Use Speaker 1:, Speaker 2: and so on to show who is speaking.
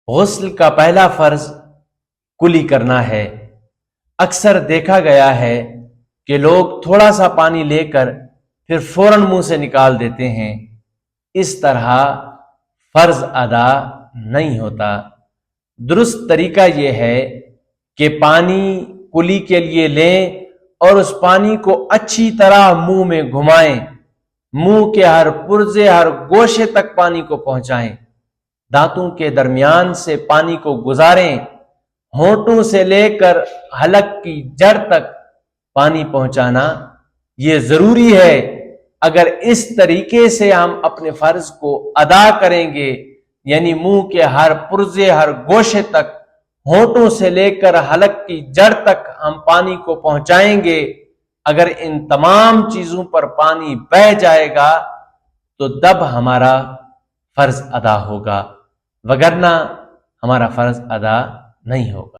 Speaker 1: غسل کا پہلا فرض کلی کرنا ہے۔ اکثر دیکھا گیا ہے کہ لوگ تھوڑا سا پانی لے کر پھر فوراً منہ سے نکال دیتے ہیں۔ اس طرح فرض ادا نہیں ہوتا۔ درست طریقہ یہ ہے کہ پانی کلی کے لیے لیں اور اس پانی کو اچھی طرح منہ میں گھمائیں، منہ کے ہر پرزے ہر گوشے تک پانی کو پہنچائیں، دانتوں کے درمیان سے پانی کو گزاریں، ہونٹوں سے لے کر حلق کی جڑ تک پانی پہنچانا یہ ضروری ہے۔ اگر اس طریقے سے ہم اپنے فرض کو ادا کریں گے، یعنی منہ کے ہر پرزے ہر گوشے تک، ہونٹوں سے لے کر حلق کی جڑ تک ہم پانی کو پہنچائیں گے، اگر ان تمام چیزوں پر پانی بہہ جائے گا تو تب ہمارا فرض ادا ہوگا، وگرنہ ہمارا فرض ادا نہیں ہوگا۔